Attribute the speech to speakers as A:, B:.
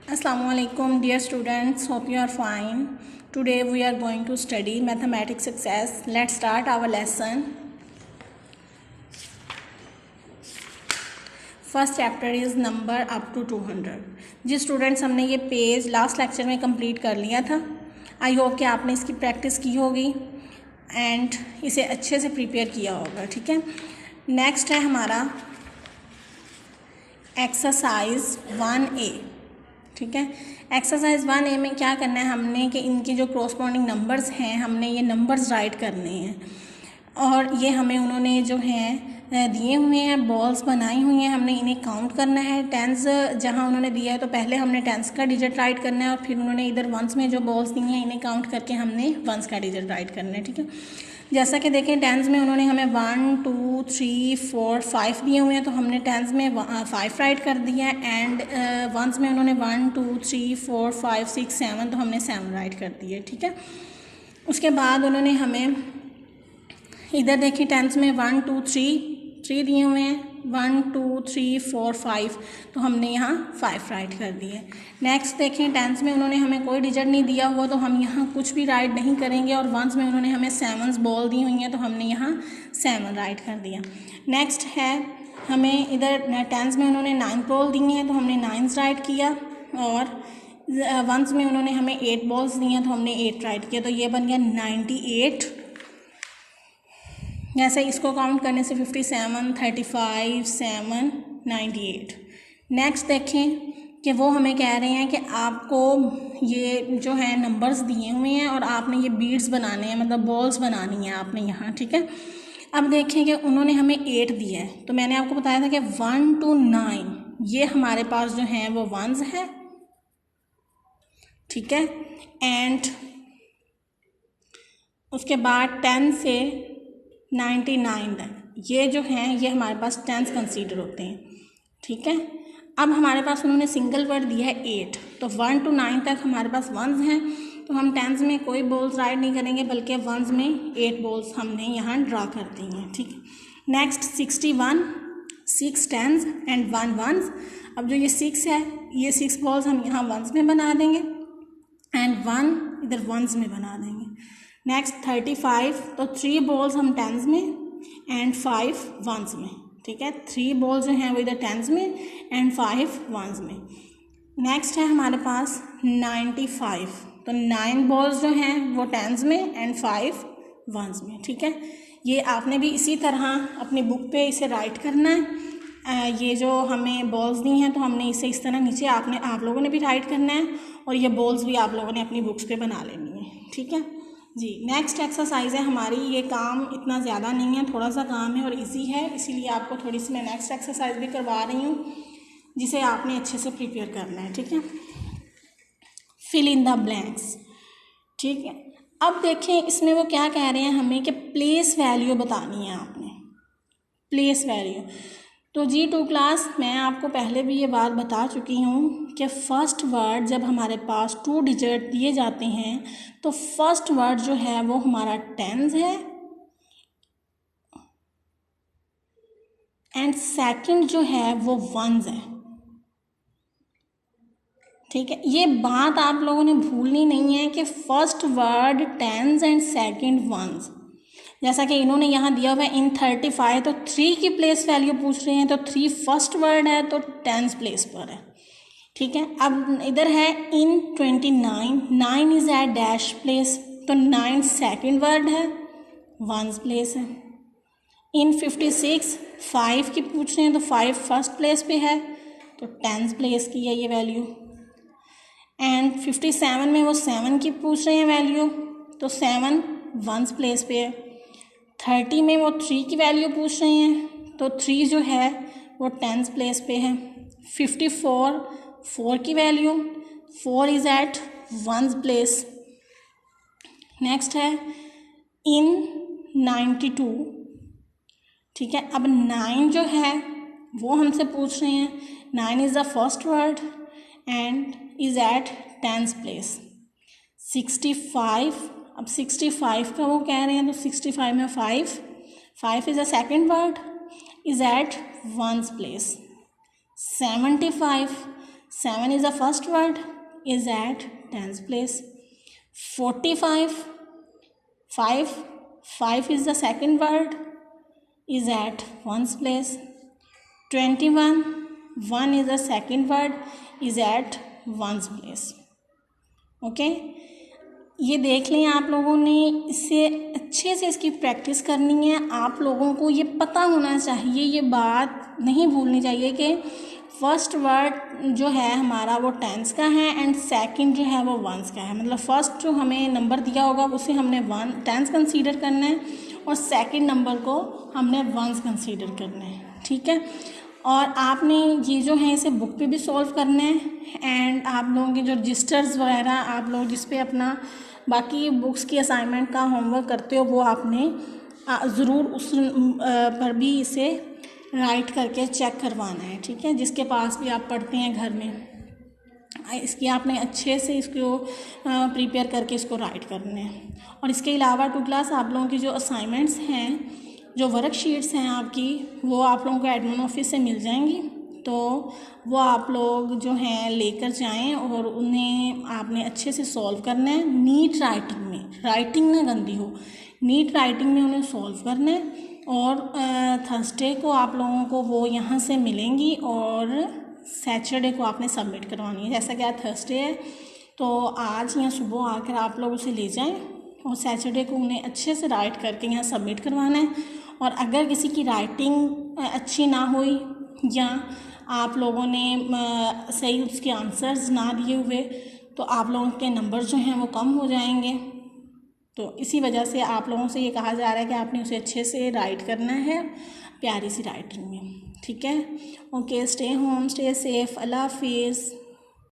A: Assalamualaikum dear students, hope you are fine. Today we are going to study mathematics success. Let's start our lesson. First chapter is number up to 200. जी students, हमने ये page last lecture में complete कर लिया था. I hope कि आपने इसकी प्रैक्टिस की होगी एंड इसे अच्छे से प्रिपेयर किया होगा. ठीक है, नेक्स्ट है हमारा एक्सरसाइज 1A. ठीक है, एक्सरसाइज 1A में क्या करना है हमने कि इनके जो कॉरस्पॉन्डिंग नंबर्स हैं हमने ये नंबर्स राइट करने हैं और ये हमें उन्होंने जो हैं दिए हुए हैं, बॉल्स बनाई हुई हैं, हमने इन्हें काउंट करना है. टेंस जहाँ उन्होंने दिया है तो पहले हमने टेंस का डिजिट राइट करना है और फिर उन्होंने इधर वंस में जो बॉल्स दी हैं इन्हें काउंट करके हमने वंस का डिजिट राइट करना है. ठीक है, जैसा कि देखें टेंस में उन्होंने हमें 1 2 3 4 5 दिए हुए हैं तो हमने टेंस में 5 राइट कर दिया है एंड वंस में उन्होंने 1 2 3 4 5 6 7 तो हमने 7 राइट कर दिए. ठीक है, उसके बाद उन्होंने हमें इधर देखिए टेंस में 1 2 3 दिए हुए हैं, 1 2 3 4 5 तो हमने यहाँ 5 राइट कर दिए. नेक्स्ट देखें टेंस में उन्होंने हमें कोई डिजिट नहीं दिया हुआ तो हम यहाँ कुछ भी राइट नहीं करेंगे और वंस में उन्होंने हमें 7 बॉल दी हुई हैं तो हमने यहाँ 7 राइट कर दिया. नेक्स्ट है हमें इधर टेंस में उन्होंने 9 बॉल दी हैं तो हमने 9 राइट किया और वंस में उन्होंने हमें 8 बॉल्स दी हैं तो हमने 8 राइट किया. तो ये बन गया 98. जैसे इसको काउंट करने से 57 35 7 98. नेक्स्ट देखें कि वो हमें कह रहे हैं कि आपको ये जो है नंबर्स दिए हुए हैं और आपने ये बीड्स बनाने हैं, मतलब बॉल्स बनानी है आपने यहाँ. ठीक है, अब देखें कि उन्होंने हमें 8 दिया है तो मैंने आपको बताया था कि 1 to 9 ये हमारे पास जो हैं वो वंस है. ठीक है, एंड उसके बाद 10 से 99 तक ये जो हैं ये हमारे पास टेंस कंसीडर होते हैं. ठीक है, अब हमारे पास उन्होंने सिंगल वर्ड दिया है 8 तो 1 to 9 तक हमारे पास वंस हैं तो हम टेंस में कोई बॉल्स राइट नहीं करेंगे बल्कि वंस में 8 बॉल्स हमने यहाँ ड्रा कर दी हैं. ठीक है, नेक्स्ट 61 6 टेंस एंड 1 वंस. अब जो ये 6 है ये 6 बॉल्स हम यहाँ वंस में बना देंगे एंड 1 इधर वंस में बना देंगे. नेक्स्ट 35 तो 3 बॉल्स हम टेंस में एंड 5 वंस में. ठीक है, 3 बॉल्स जो हैं वो इधर टेंस में एंड 5 वंस में. नेक्स्ट है हमारे पास 95 तो 9 बॉल्स जो हैं वो टेंस में एंड 5 वंस में. ठीक है, ये आपने भी इसी तरह अपनी बुक पे इसे राइट करना है. ये जो हमें बॉल्स दी हैं तो हमने इसे इस तरह नीचे आप लोगों ने भी राइट करना है और ये बॉल्स भी आप लोगों ने अपनी बुक्स पे बना लेनी है. ठीक है जी, नेक्स्ट एक्सरसाइज है हमारी. ये काम इतना ज़्यादा नहीं है, थोड़ा सा काम है और इजी है, इसीलिए आपको थोड़ी सी मैं नेक्स्ट एक्सरसाइज भी करवा रही हूँ जिसे आपने अच्छे से प्रिपेयर करना है. ठीक है, फिल इन द ब्लैंक्स. ठीक है, अब देखें इसमें वो क्या कह रहे हैं हमें कि प्लेस वैल्यू बतानी है आपने. प्लेस वैल्यू तो G2 क्लास मैं आपको पहले भी ये बात बता चुकी हूँ कि फर्स्ट वर्ड जब हमारे पास 2 डिजिट दिए जाते हैं तो फर्स्ट वर्ड जो है वो हमारा टेंस है एंड सेकंड जो है वो वंस है. ठीक है, ये बात आप लोगों ने भूलनी नहीं है कि first word tens and second ones. जैसा कि इन्होंने यहाँ दिया हुआ है इन 35 तो 3 की प्लेस वैल्यू पूछ रहे हैं तो 3 फर्स्ट वर्ड है तो टेंस प्लेस पर है. ठीक है, अब इधर है इन 29 9 इज़ एट डैश प्लेस तो 9 सेकंड वर्ड है, वंस प्लेस है. इन 56 5 की पूछ रहे हैं तो 5 फर्स्ट प्लेस पे है तो टेंस प्लेस की है ये वैल्यू. एंड 57 में वो 7 की पूछ रहे हैं वैल्यू तो 7 वंस प्लेस पे है. 30 में वो 3 की वैल्यू पूछ रहे हैं तो 3 जो है वो टेंस प्लेस पे है. 54 4 की value 4 is at ones place. Next है इन 92. ठीक है, अब 9 जो है वो हमसे पूछ रहे हैं. 9 is the first word and is at tens place. 65 अब 65 का वो कह रहे हैं तो 65 में 5 is a second word is at ones place. 75 7 is the first word, is at 10th place. 45, 5 is the second word, is at 1st place. 21, 1 is the second word, is at 1st place. Okay, ये देख लें आप लोगों ने, इससे अच्छे से इसकी प्रैक्टिस करनी है। आप लोगों को ये पता होना चाहिए, ये बात नहीं भूलनी चाहिए कि फर्स्ट वर्ड जो है हमारा वो टेंस का है एंड सेकंड जो है वो वंस का है। मतलब फर्स्ट जो हमें नंबर दिया होगा उसे हमने टेंस कंसीडर करना है और सेकंड नंबर को हमने वंस कंसीडर करना है, ठीक है। और आपने ये जो है इसे बुक पे भी सॉल्व करना है एंड आप लोगों के जो रजिस्टर्स वगैरह आप लोग जिस पे अपना बाकी बुक्स की असाइनमेंट का होमवर्क करते हो वो आपने ज़रूर उस पर भी इसे राइट करके चेक करवाना है, ठीक है। जिसके पास भी आप पढ़ते हैं घर में, इसकी आपने अच्छे से इसको प्रिपेयर करके इसको राइट करना है। और इसके अलावा 2 क्लास आप लोगों की जो असाइनमेंट्स हैं, जो वर्कशीट्स हैं आपकी, वो आप लोगों को एडमिन ऑफिस से मिल जाएंगी। तो वो आप लोग जो हैं लेकर जाएं और उन्हें आपने अच्छे से सॉल्व करना है नीट राइटिंग में। राइटिंग ना गंदी हो, नीट राइटिंग में उन्हें सॉल्व करना है। और थर्सडे को आप लोगों को वो यहाँ से मिलेंगी और सैटरडे को आपने सबमिट करवानी है। जैसा कि आज थर्सडे है तो आज या सुबह आकर आप लोग उसे ले जाएं और सैटरडे को उन्हें अच्छे से राइट करके यहाँ सबमिट करवाना है। और अगर किसी की राइटिंग अच्छी ना हुई या आप लोगों ने सही उसके आंसर्स ना दिए हुए तो आप लोगों के नंबर जो हैं वो कम हो जाएंगे। तो इसी वजह से आप लोगों से ये कहा जा रहा है कि आपने उसे अच्छे से राइट करना है, प्यारी सी राइटिंग में, ठीक है। Okay, stay home, stay safe, अल्लाह हाफिज़।